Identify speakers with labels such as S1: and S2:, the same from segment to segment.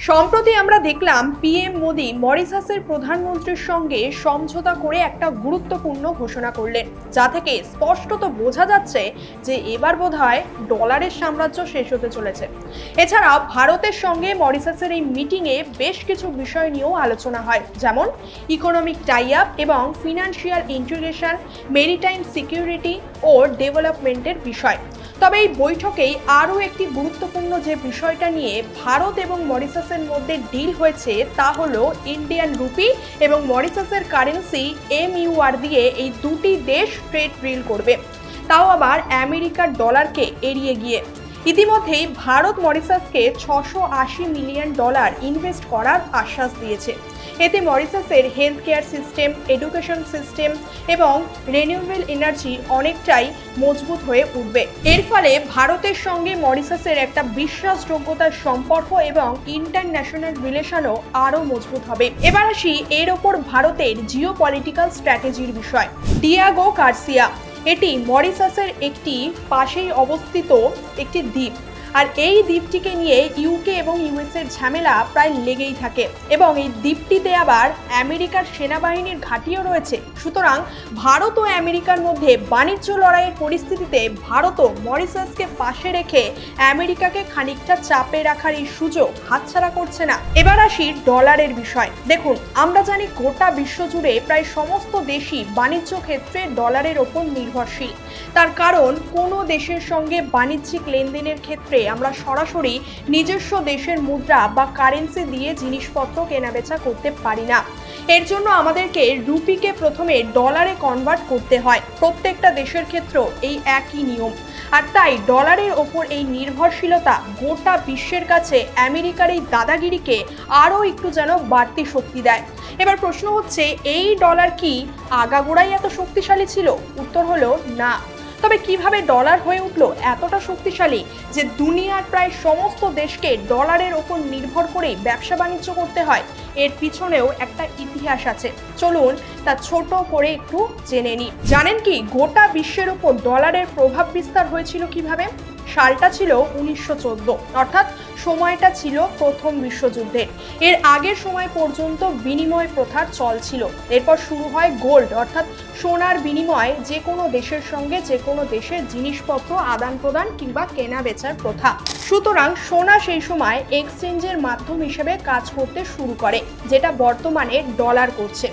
S1: সম্প্রতি আমরা দেখলাম পিএম মোদি মরিশাসের প্রধানমন্ত্রীর সঙ্গে সমঝোতা করে একটা গুরুত্বপূর্ণ ঘোষণা করলেন, যা থেকে স্পষ্টত বোঝা যাচ্ছে যে এবার বোধহয় ডলারের সাম্রাজ্য শেষ হতে চলেছে। এছাড়া ভারতের সঙ্গে মরিশাসের এই মিটিংয়ে বেশ কিছু বিষয় নিয়েও আলোচনা হয়, যেমন ইকোনমিক টাই আপ এবং ফিনান্সিয়াল ইন্টিগ্রেশন, মেরিটাইম সিকিউরিটি ও ডেভেলপমেন্টের বিষয়। তবে এই বৈঠকেই আরও একটি গুরুত্বপূর্ণ যে বিষয়টা নিয়ে ভারত এবং মরিশাসের মধ্যে ডিল হয়েছে তা হলো ইন্ডিয়ান রুপি এবং মরিশাসের কারেন্সি MUR দিয়ে এই দুটি দেশ ট্রেড ডিল করবে, তাও আবার আমেরিকার ডলারকে এড়িয়ে গিয়ে। ইতিমধ্যেই ভারত মরিশাসকে $680 মিলিয়ন ইনভেস্ট করার আশ্বাস দিয়েছে। এতে মরিশাসের health care system, education system এবং রিনিউয়েবল এনার্জি অনেকটাই মজবুত হয়ে উঠবে। এর ফলে ভারতের সঙ্গে মরিশাসের একটা বিশ্বাসযোগ্যতার সম্পর্ক এবং ইন্টারন্যাশনাল রিলেশনও আরও মজবুত হবে। এবার আসি এর ওপর ভারতের জিওপলিটিক্যাল স্ট্র্যাটেজির বিষয়। ডিয়েগো গার্সিয়া এটি মরিশাসের একটি পাশেই অবস্থিত একটি দ্বীপ, আর এই দ্বীপটিকে নিয়ে ইউকে এবং ইউএসের ঝামেলা প্রায় লেগেই থাকে এবং এই দ্বীপটিতে আবার আমেরিকার সেনাবাহিনীর ঘাঁটিও রয়েছে। সুতরাং ভারত ও আমেরিকার মধ্যে বাণিজ্য লড়াইয়ের পরিস্থিতিতে ভারতও মরিশাসকে পাশে রেখে আমেরিকাকে খানিকটা চাপে রাখার এই সুযোগ হাতছাড়া করছে না। এবার আসি ডলারের বিষয়। দেখুন, আমরা জানি গোটা বিশ্বজুড়ে প্রায় সমস্ত দেশই বাণিজ্য ক্ষেত্রে ডলারের ওপর নির্ভরশীল। তার কারণ কোনো দেশের সঙ্গে বাণিজ্যিক লেনদেনের ক্ষেত্রে আমরা সরাসরি নিজস্ব দেশের মুদ্রা বা কারেন্সি দিয়ে জিনিসপত্র কেনাবেচা করতে পারি না। এর জন্য আমাদেরকে রুপিকে প্রথমে ডলারে কনভার্ট করতে হয়। প্রত্যেকটা দেশের ক্ষেত্রেও এই একই নিয়ম, আর তাই ডলারের ওপর এই নির্ভরশীলতা গোটা বিশ্বের কাছে আমেরিকার এই দাদাগিরিকে আরও একটু যেন বাড়তি শক্তি দেয়। এবার প্রশ্ন হচ্ছে, এই ডলার কি আগাগোড়াই এত শক্তিশালী ছিল? উত্তর হলো না। তবে কিভাবে ডলার হয়ে উঠলো এতটা শক্তিশালী যে দুনিয়ার প্রায় সমস্ত দেশকে ডলারের ওপর নির্ভর করেই ব্যবসা বাণিজ্য করতে হয়? এর পিছনেও একটা ইতিহাস আছে, চলুন তা ছোট করে একটু জেনে নিই। জানেন কি গোটা বিশ্বের উপর ডলারের প্রভাব বিস্তার হয়েছিল কিভাবে? সালটা ছিল 1914, অর্থাৎ সময়টা ছিল প্রথম বিশ্বযুদ্ধের। এর আগের সময় পর্যন্ত বিনিময় প্রথার চল ছিল। এরপর শুরু হয় গোল্ড, অর্থাৎ সোনার বিনিময়ে যে কোনো দেশের সঙ্গে যে কোনো দেশের জিনিসপত্র আদান প্রদান কিংবা কেনা বেচার প্রথা। সুতরাং সোনা সেই সময় এক্সচেঞ্জের মাধ্যম হিসেবে কাজ করতে শুরু করে, যেটা বর্তমানে ডলার করছে।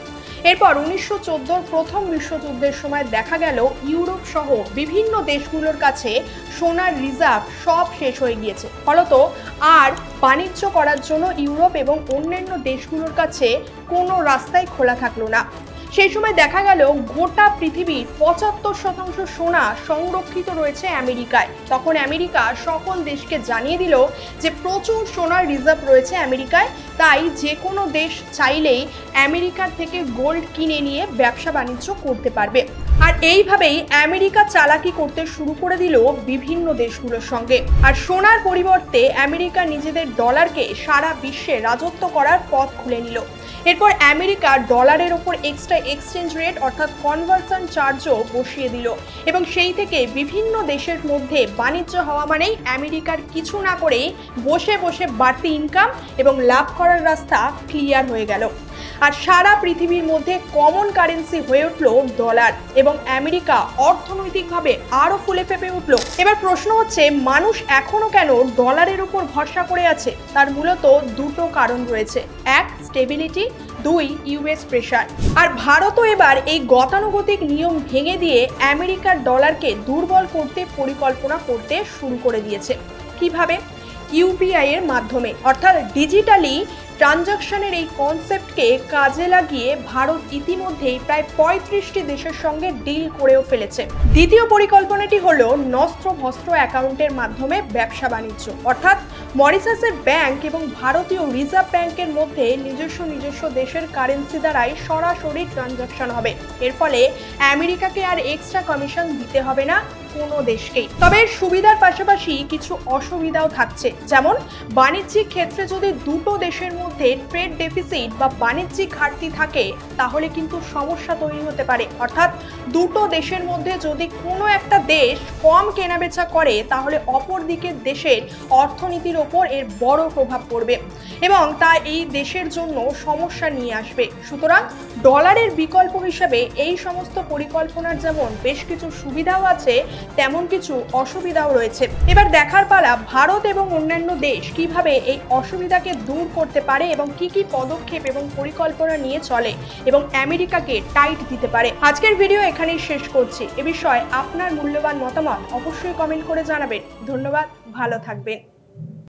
S1: এরপর 1914 প্রথম বিশ্বযুদ্ধের সময় দেখা গেল ইউরোপ সহ বিভিন্ন দেশগুলোর কাছে সোনার রিজার্ভ সব শেষ হয়ে গিয়েছে। ফলত আর বাণিজ্য করার জন্য ইউরোপ এবং অন্যান্য দেশগুলোর কাছে কোনো রাস্তাই খোলা থাকলো না। সেই সময় দেখা গেল গোটা পৃথিবীর 75% সোনা সংরক্ষিত রয়েছে আমেরিকায়। তখন আমেরিকা সকল দেশকে জানিয়ে দিল যে প্রচুর সোনার রিজার্ভ রয়েছে আমেরিকায়, তাই যে কোনো দেশ চাইলেই আমেরিকার থেকে গোল্ড কিনে নিয়ে ব্যবসা বাণিজ্য করতে পারবে। আর এইভাবেই আমেরিকা চালাকি করতে শুরু করে দিল বিভিন্ন দেশগুলোর সঙ্গে। আর সোনার পরিবর্তে আমেরিকা নিজেদের ডলারকে সারা বিশ্বে রাজত্ব করার পথ খুলে নিল। এরপর আমেরিকা ডলারের ওপর এক্সট্রা এক্সচেঞ্জ রেট অর্থাৎ কনভার্সন চার্জও বসিয়ে দিল এবং সেই থেকে বিভিন্ন দেশের মধ্যে বাণিজ্য হওয়া মানেই আমেরিকার কিছু না করেই বসে বসে বাড়তি ইনকাম এবং লাভ করার রাস্তা ক্লিয়ার হয়ে গেল। আর সারা পৃথিবীর মধ্যে কমন কারেন্সি হয়ে উঠল ডলার এবং আমেরিকা অর্থনৈতিকভাবে আরো ফুলে ফেপে উঠল। এবার প্রশ্ন হচ্ছে, মানুষ এখনো কেন ডলারের উপর ভরসা করে আছে? তার মূলত দুটো কারণ রয়েছে। এক, স্টেবিলিটি, দুই, ইউএস প্রেশার। আর ভারতও এবার এই গতানুগতিক নিয়ম ভেঙে দিয়ে আমেরিকার ডলারকে দুর্বল করতে পরিকল্পনা করতে শুরু করে দিয়েছে। কিভাবে? ইউপিআই এর মাধ্যমে, অর্থাৎ ডিজিটালি ট্রানজাকশনের এই কনসেপ্টকে কাজে লাগিয়ে ভারত ইতিমধ্যেই প্রায় 35টি দেশের সঙ্গে ডিল করেও ফেলেছে। দ্বিতীয় পরিকল্পনাটি হলো নস্ত্র ভস্ত্র অ্যাকাউন্টের মাধ্যমে ব্যবসা বাণিজ্য, অর্থাৎ মরিশাসের ব্যাংক এবং ভারতীয় রিজার্ভ ব্যাংকের মধ্যে নিজস্ব দেশের কারেন্সি দ্বারাই সরাসরি ট্রানজাকশন হবে। এর ফলে আমেরিকাকে আর এক্সট্রা কমিশন দিতে হবে না, কোনো দেশকেই। তবে সুবিধার পাশাপাশি কিছু অসুবিধাও থাকছে, যেমন বাণিজ্যিক ক্ষেত্রে যদি দুটো দেশের মধ্যে ট্রেড ডেফিসিট বা বাণিজ্যিক ঘাটতি থাকে তাহলে কিন্তু সমস্যা তৈরি হতে পারে। অর্থাৎ দুটো দেশের মধ্যে যদি কোনো একটা দেশ কম কেনাবেচা করে তাহলে অপর দিকের দেশের অর্থনীতির ওপর এর বড় প্রভাব পড়বে এবং তা এই দেশের জন্য সমস্যা নিয়ে আসবে। সুতরাং ডলারের বিকল্প হিসেবে এই সমস্ত পরিকল্পনার যেমন বেশ কিছু সুবিধাও আছে, তেমন কিছু অসুবিধাও রয়েছে। এবার দেখার পালা ভারত এবং অন্যান্য দেশ কিভাবে এই অসুবিধাকে দূর করতে পারে এবং কি কি পদক্ষেপ এবং পরিকল্পনা নিয়ে চলে এবং আমেরিকাকে টাইট দিতে পারে। আজকের ভিডিও এখানেই শেষ করছি। এ বিষয়ে আপনার মূল্যবান মতামত অবশ্যই কমেন্ট করে জানাবেন। ধন্যবাদ, ভালো থাকবেন।